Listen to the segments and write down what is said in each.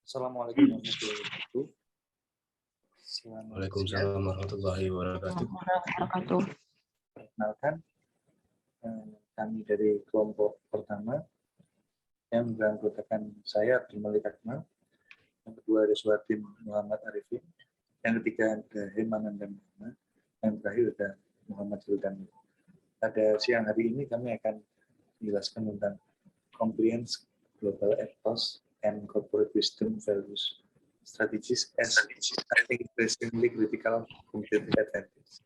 Assalamualaikum warahmatullahi wabarakatuh. Waalaikumsalam warahmatullahi wabarakatuh. Perkenalkan, kami dari kelompok pertama yang beranggotakan saya Abdul Malik Akmal, yang kedua ada Suhatin Muhammad Arifin, yang ketiga ada Hemanan dan Muhammad, yang terakhir ada Muhammad Sultan. Pada siang hari ini kami akan menjelaskan tentang compliance, global ethos, and corporate wisdom values strategies as increasingly critical competitive advantage.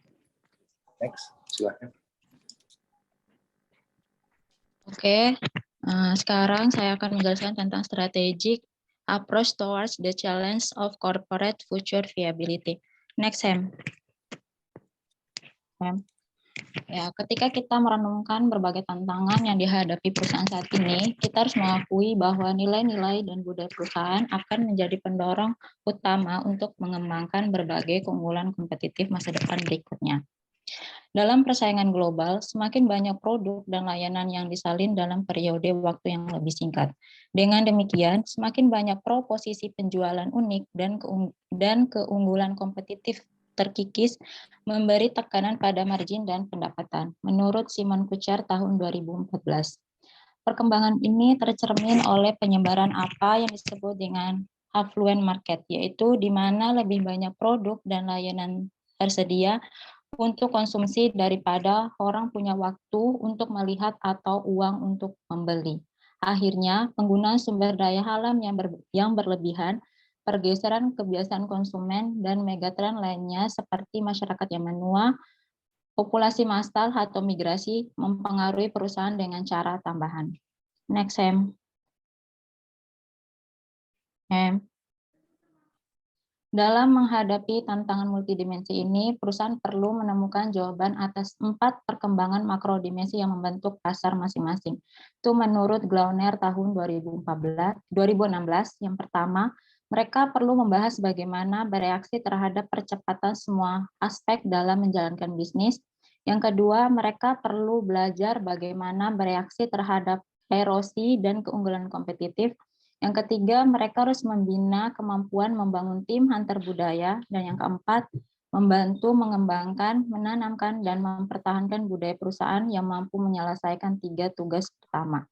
Next, silakan. Oke, sekarang saya akan menjelaskan tentang strategic approach towards the challenge of corporate future viability. Next, Sam. Ya, ketika kita merenungkan berbagai tantangan yang dihadapi perusahaan saat ini, kita harus mengakui bahwa nilai-nilai dan budaya perusahaan akan menjadi pendorong utama untuk mengembangkan berbagai keunggulan kompetitif masa depan berikutnya. Dalam persaingan global, semakin banyak produk dan layanan yang disalin dalam periode waktu yang lebih singkat. Dengan demikian, semakin banyak proposisi penjualan unik dan keunggulan kompetitif terkikis memberi tekanan pada margin dan pendapatan, menurut Simon Kucher tahun 2014. Perkembangan ini tercermin oleh penyebaran apa yang disebut dengan affluent market, yaitu di mana lebih banyak produk dan layanan tersedia untuk konsumsi daripada orang punya waktu untuk melihat atau uang untuk membeli. Akhirnya, penggunaan sumber daya alam yang berlebihan, pergeseran kebiasaan konsumen, dan megatrend lainnya seperti masyarakat yang menua, populasi massal atau migrasi mempengaruhi perusahaan dengan cara tambahan. Next, Sam. Dalam menghadapi tantangan multidimensi ini, perusahaan perlu menemukan jawaban atas 4 perkembangan makrodimensi yang membentuk pasar masing-masing. Itu menurut Glauner tahun 2016. Yang pertama, mereka perlu membahas bagaimana bereaksi terhadap percepatan semua aspek dalam menjalankan bisnis. Yang kedua, mereka perlu belajar bagaimana bereaksi terhadap erosi dan keunggulan kompetitif. Yang ketiga, mereka harus membina kemampuan membangun tim antar budaya. Dan yang keempat, membantu mengembangkan, menanamkan, dan mempertahankan budaya perusahaan yang mampu menyelesaikan 3 tugas utama.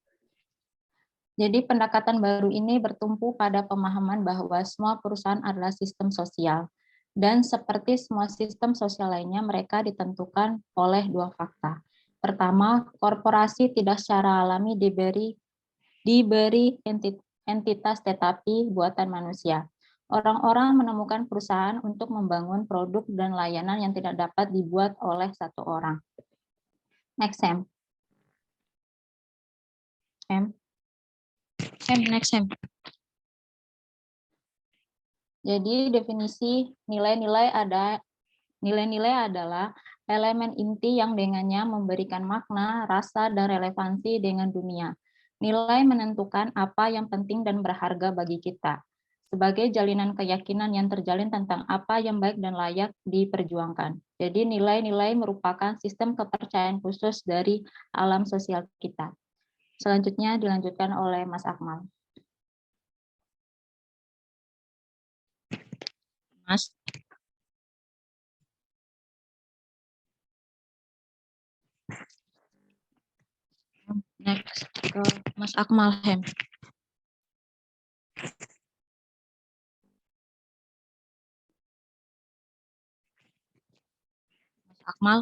Jadi pendekatan baru ini bertumpu pada pemahaman bahwa semua perusahaan adalah sistem sosial. Dan seperti semua sistem sosial lainnya, mereka ditentukan oleh 2 fakta. Pertama, korporasi tidak secara alami diberi entitas tetapi buatan manusia. Orang-orang menemukan perusahaan untuk membangun produk dan layanan yang tidak dapat dibuat oleh satu orang. Next, Sam. Next, Sam. Jadi definisi nilai-nilai adalah elemen inti yang dengannya memberikan makna, rasa, dan relevansi dengan dunia. Nilai menentukan apa yang penting dan berharga bagi kita, sebagai jalinan keyakinan yang terjalin tentang apa yang baik dan layak diperjuangkan. Jadi nilai-nilai merupakan sistem kepercayaan khusus dari alam sosial kita. Selanjutnya dilanjutkan oleh Mas Akmal. Mas. Next ke Mas Akmal. Mas Akmal.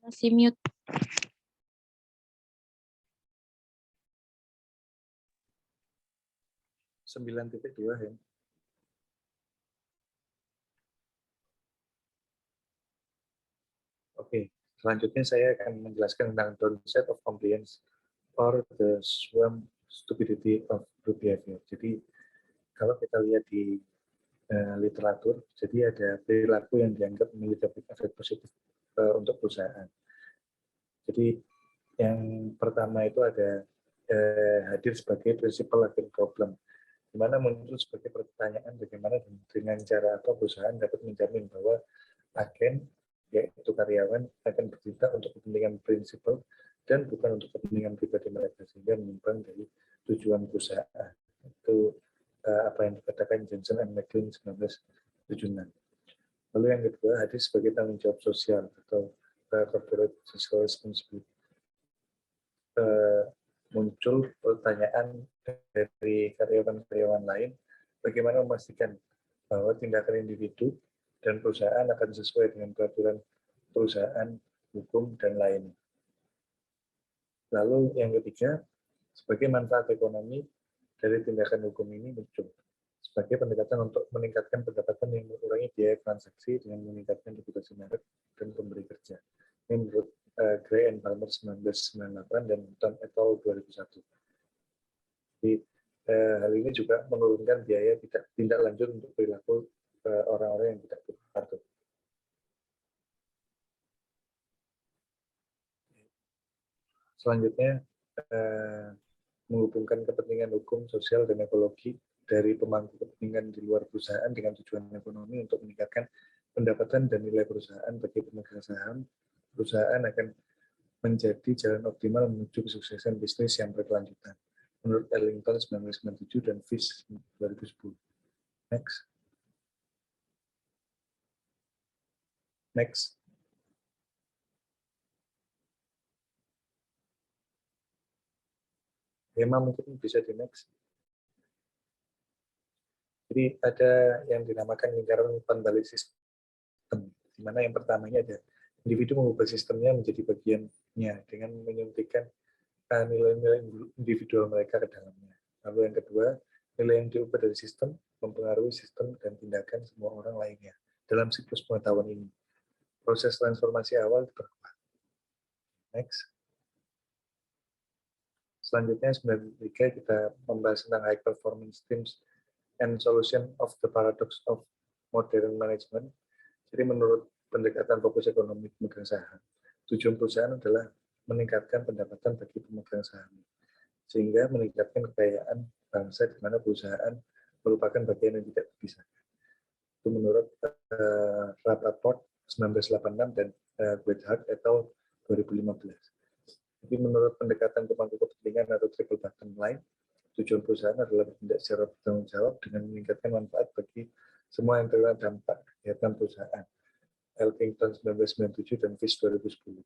Masih mute. Sembilan titik 2 ya. Oke, selanjutnya saya akan menjelaskan tentang downside of compliance or the swarm stupidity of group behavior. Jadi kalau kita lihat di literatur, jadi ada perilaku yang dianggap memiliki efek positif untuk perusahaan. Jadi yang pertama itu ada hadir sebagai principal agen problem, di mana muncul sebagai pertanyaan bagaimana dengan cara apa perusahaan dapat menjamin bahwa agen yaitu karyawan, akan bertindak untuk kepentingan prinsipal dan bukan untuk kepentingan pribadi mereka, sehingga menyimpang dari tujuan perusahaan. Itu apa yang dikatakan Johnson and McLean 1976. Lalu yang kedua, hadis sebagai tanggung jawab sosial atau corporate social responsibility. Muncul pertanyaan dari karyawan-karyawan lain, bagaimana memastikan bahwa tindakan individu dan perusahaan akan sesuai dengan peraturan perusahaan, hukum, dan lainnya. Lalu yang ketiga, sebagai manfaat ekonomi dari tindakan hukum ini muncul sebagai pendekatan untuk meningkatkan pendapatan yang mengurangi biaya transaksi dengan meningkatkan reputasi merek dan pemberi kerja. Ini menurut Gray and Palmer 1998 dan Hutton et al. 2001. Jadi, hal ini juga menurunkan biaya tindak lanjut untuk perilaku orang-orang yang tidak patut. Selanjutnya, menghubungkan kepentingan hukum, sosial, dan ekologi dari pemangku kepentingan di luar perusahaan dengan tujuan ekonomi untuk meningkatkan pendapatan dan nilai perusahaan bagi pemegang saham. Perusahaan akan menjadi jalan optimal menuju kesuksesan bisnis yang berkelanjutan. Menurut Ellington 1997 dan Fish 2010. Next. Tema mungkin bisa di next. Jadi ada yang dinamakan lingkaran umpan balik sistem, di mana yang pertamanya ada individu mengubah sistemnya menjadi bagiannya dengan menyuntikkan nilai-nilai individual mereka ke dalamnya. Lalu yang kedua, nilai yang diubah dari sistem mempengaruhi sistem dan tindakan semua orang lainnya dalam siklus pengetahuan ini. Proses transformasi awal diperkuat. Next. Selanjutnya 93 kita membahas tentang high performance teams and solution of the paradox of modern management. Jadi menurut pendekatan fokus ekonomi pemegang saham, tujuan perusahaan adalah meningkatkan pendapatan bagi pemegang saham, sehingga meningkatkan kekayaan bangsa di mana perusahaan merupakan bagian yang tidak terpisahkan. Itu menurut Rappaport 1986 dan Goethart et al. 2015. Jadi menurut pendekatan pemangku kepentingan atau triple bottom line, tujuan perusahaan adalah bertindak secara bertanggung jawab dengan meningkatkan manfaat bagi semua yang terkena dampak kegiatan perusahaan. Elkington 1997 dan Fish 2010.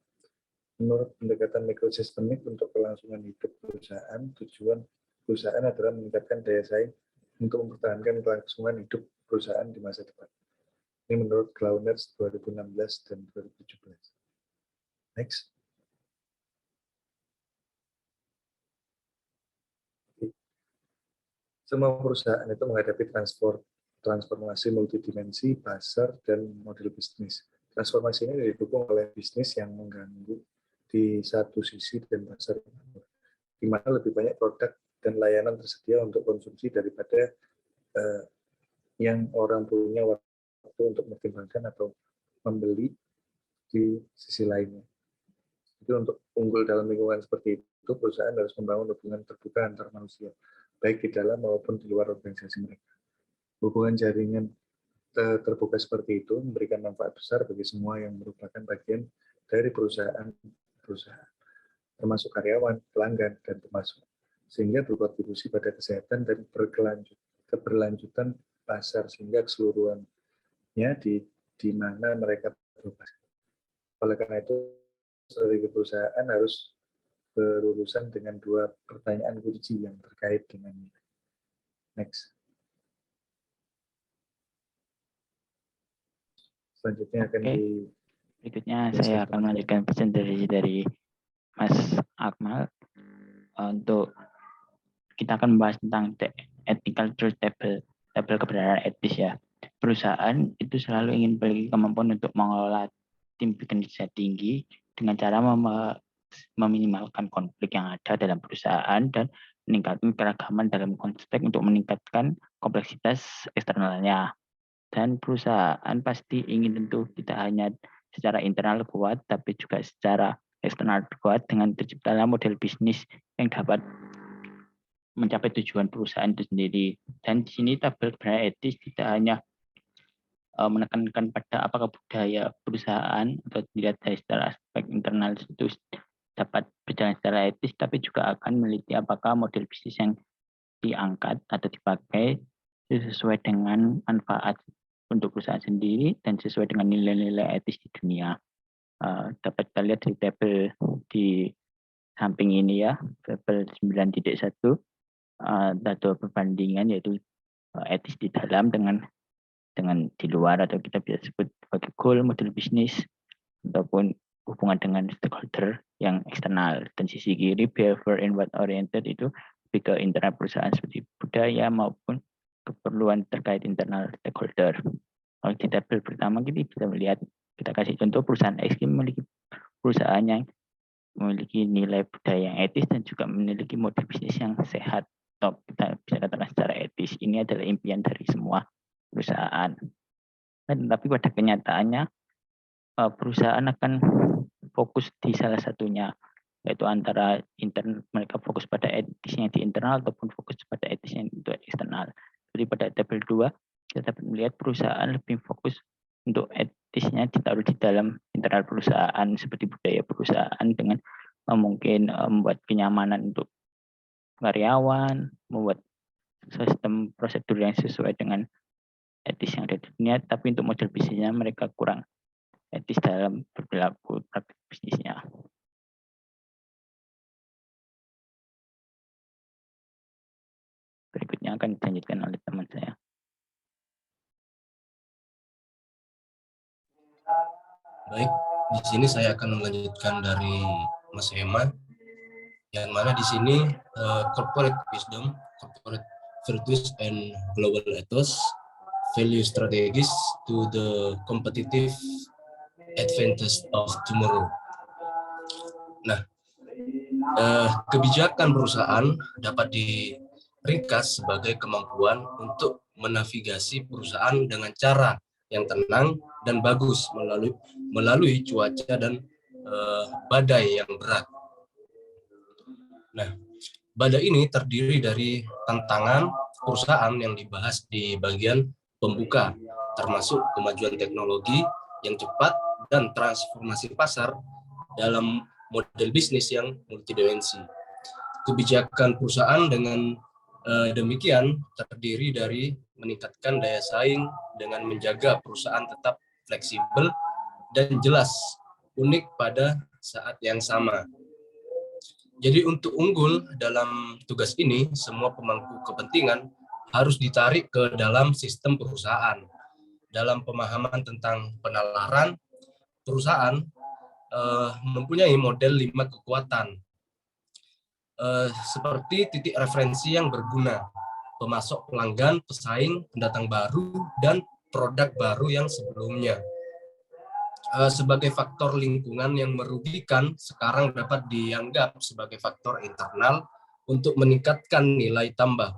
Menurut pendekatan mikrosistemik untuk kelangsungan hidup perusahaan, tujuan perusahaan adalah meningkatkan daya saing untuk mempertahankan kelangsungan hidup perusahaan di masa depan. Ini menurut Glauners 2016 dan 2017. Next. Semua perusahaan itu menghadapi transformasi multidimensi, pasar, dan model bisnis. Transformasi ini didukung oleh bisnis yang mengganggu di satu sisi dan pasar di mana lebih banyak produk dan layanan tersedia untuk konsumsi daripada yang orang punya waktu untuk mempertimbangkan atau membeli di sisi lainnya. Jadi untuk unggul dalam lingkungan seperti itu, perusahaan harus membangun hubungan terbuka antar manusia, baik di dalam maupun di luar organisasi mereka. Hubungan jaringan terbuka seperti itu memberikan manfaat besar bagi semua yang merupakan bagian dari perusahaan, termasuk karyawan, pelanggan, dan pemasok, sehingga berkontribusi pada kesehatan dan keberlanjutan pasar, sehingga keseluruhannya di mana mereka beroperasi. Oleh karena itu, strategi perusahaan harus berurusan dengan dua pertanyaan kunci yang terkait dengan ini. Next. Selanjutnya akan berikutnya saya akan melanjutkan presentasi dari Mas Akmal untuk kita akan membahas tentang ethical truth table kebenaran etis ya. Perusahaan itu selalu ingin memiliki kemampuan untuk mengelola tim bekerja tinggi dengan cara meminimalkan konflik yang ada dalam perusahaan dan meningkatkan keragaman dalam konteks untuk meningkatkan kompleksitas eksternalnya. Dan perusahaan pasti ingin tentu tidak hanya secara internal kuat, tapi juga secara eksternal kuat dengan terciptalah model bisnis yang dapat mencapai tujuan perusahaan itu sendiri. Dan di sini tabel kebenaran etis tidak hanya menekankan pada apakah budaya perusahaan atau dilihat dari secara aspek internal itu dapat berjalan secara etis, tapi juga akan meneliti apakah model bisnis yang diangkat atau dipakai sesuai dengan manfaat untuk perusahaan sendiri dan sesuai dengan nilai-nilai etis di dunia. Dapat kita lihat di tabel di samping ini ya, tabel 9.1, data perbandingan yaitu etis di dalam dengan di luar, atau kita bisa sebut sebagai goal model bisnis, ataupun hubungan dengan stakeholder yang eksternal. Dan sisi kiri behavior inward oriented itu lebih ke internal perusahaan seperti budaya maupun keperluan terkait internal stakeholder. Kalau di tabel pertama kita bisa melihat, kita kasih contoh perusahaan X memiliki perusahaan yang memiliki nilai budaya yang etis dan juga memiliki model bisnis yang sehat, atau kita bisa katakan secara etis. Ini adalah impian dari semua perusahaan. Tetapi pada kenyataannya perusahaan akan fokus di salah satunya, yaitu antara mereka fokus pada etisnya di internal ataupun fokus pada etisnya untuk eksternal. Jadi pada tabel 2 kita dapat melihat perusahaan lebih fokus untuk etisnya ditaruh di dalam internal perusahaan seperti budaya perusahaan dengan mungkin membuat kenyamanan untuk karyawan, membuat sistem prosedur yang sesuai dengan etis yang ada di dunia, tapi untuk model bisnisnya mereka kurang etis dalam berperilaku praktik bisnisnya. Berikutnya akan dilanjutkan oleh teman saya. Baik, di sini saya akan melanjutkan dari Mas Hema, yang mana di sini corporate wisdom, corporate virtues and global ethos, value strategies to the competitive advantage of tomorrow. Nah, kebijakan perusahaan dapat diringkas sebagai kemampuan untuk menavigasi perusahaan dengan cara yang tenang dan bagus melalui cuaca dan badai yang berat. Nah, badai ini terdiri dari tantangan perusahaan yang dibahas di bagian pembuka, termasuk kemajuan teknologi yang cepat dan transformasi pasar dalam model bisnis yang multidimensi. Kebijakan perusahaan dengan demikian terdiri dari meningkatkan daya saing dengan menjaga perusahaan tetap fleksibel dan jelas, unik pada saat yang sama. Jadi untuk unggul dalam tugas ini, semua pemangku kepentingan harus ditarik ke dalam sistem perusahaan. Dalam pemahaman tentang penalaran, perusahaan mempunyai model 5 kekuatan, seperti titik referensi yang berguna, pemasok, pelanggan, pesaing, pendatang baru, dan produk baru yang sebelumnya. Sebagai faktor lingkungan yang merugikan, sekarang dapat dianggap sebagai faktor internal untuk meningkatkan nilai tambah.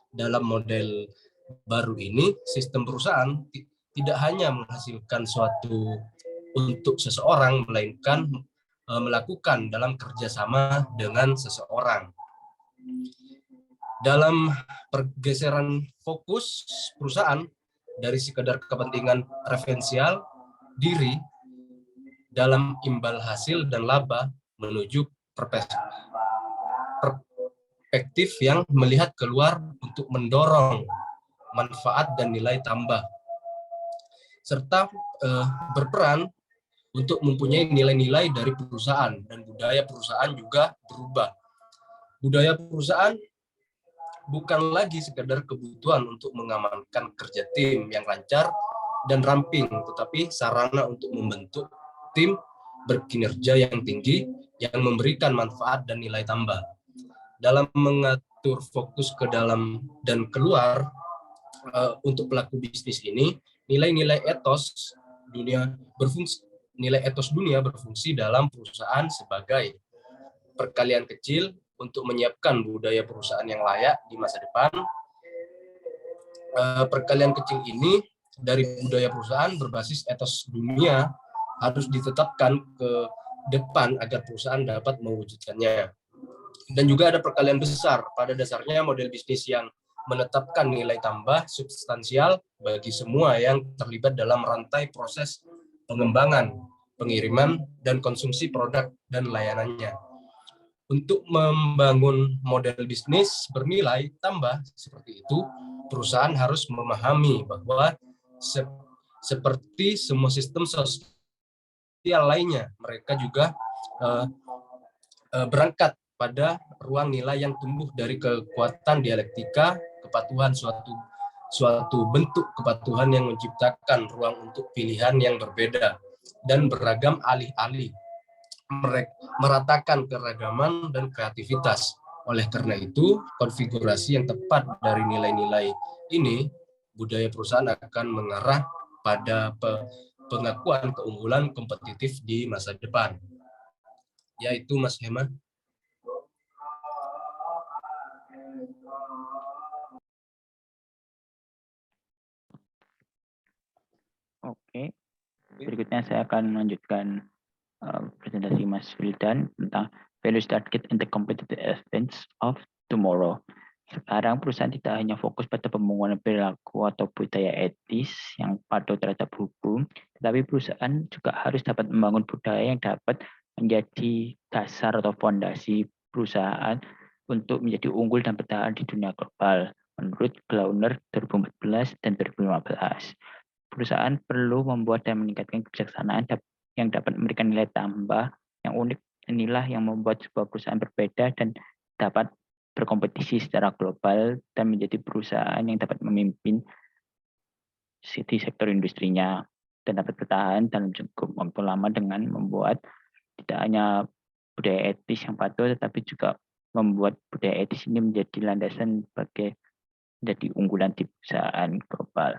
Dalam model baru ini, sistem perusahaan tidak hanya menghasilkan suatu untuk seseorang, melainkan melakukan dalam kerjasama dengan seseorang. Dalam pergeseran fokus perusahaan dari sekedar kepentingan referensial diri dalam imbal hasil dan laba menuju perspektif yang melihat keluar untuk mendorong manfaat dan nilai tambah, serta berperan untuk mempunyai nilai-nilai dari perusahaan, dan budaya perusahaan juga berubah. Budaya perusahaan bukan lagi sekedar kebutuhan untuk mengamankan kerja tim yang lancar dan ramping, tetapi sarana untuk membentuk tim berkinerja yang tinggi yang memberikan manfaat dan nilai tambah. Dalam mengatur fokus ke dalam dan keluar untuk pelaku bisnis ini, nilai-nilai etos dunia berfungsi dalam perusahaan sebagai perkalian kecil untuk menyiapkan budaya perusahaan yang layak di masa depan. Perkalian kecil ini dari budaya perusahaan berbasis etos dunia harus ditetapkan ke depan agar perusahaan dapat mewujudkannya. Dan juga ada perkalian besar, pada dasarnya model bisnis yang menetapkan nilai tambah substansial bagi semua yang terlibat dalam rantai proses pengembangan, pengiriman, dan konsumsi produk dan layanannya. Untuk membangun model bisnis bernilai tambah seperti itu, perusahaan harus memahami bahwa seperti semua sistem sosial lainnya, mereka juga berangkat pada ruang nilai yang tumbuh dari kekuatan dialektika, kepatuhan suatu bentuk kepatuhan yang menciptakan ruang untuk pilihan yang berbeda dan beragam alih-alih, meratakan keragaman dan kreativitas. Oleh karena itu, konfigurasi yang tepat dari nilai-nilai ini, budaya perusahaan akan mengarah pada pengakuan keunggulan kompetitif di masa depan. Yaitu Mas Hema. Oke, berikutnya saya akan melanjutkan presentasi Mas Wildan tentang values target and the competitive advantage of tomorrow. Sekarang perusahaan tidak hanya fokus pada pembangunan perilaku atau budaya etis yang patuh terhadap hukum, tetapi perusahaan juga harus dapat membangun budaya yang dapat menjadi dasar atau fondasi perusahaan untuk menjadi unggul dan bertahan di dunia global. Menurut Glauner 2014 dan 2015, perusahaan perlu membuat dan meningkatkan kebijaksanaan yang dapat memberikan nilai tambah yang unik. Inilah yang membuat sebuah perusahaan berbeda dan dapat berkompetisi secara global dan menjadi perusahaan yang dapat memimpin di sektor industrinya dan dapat bertahan dalam cukup waktu lama dengan membuat tidak hanya budaya etis yang patuh, tetapi juga membuat budaya etis ini menjadi landasan sebagai menjadi unggulan di perusahaan global.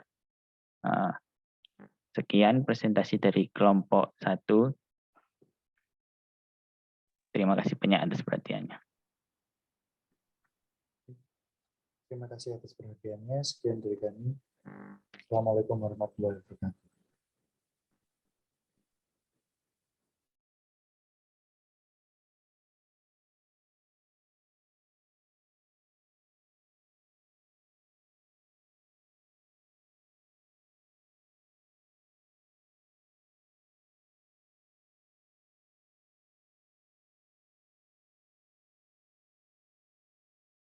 Sekian presentasi dari kelompok 1. Terima kasih banyak atas perhatiannya. Terima kasih atas perhatiannya. Sekian dari kami. Assalamualaikum warahmatullahi wabarakatuh.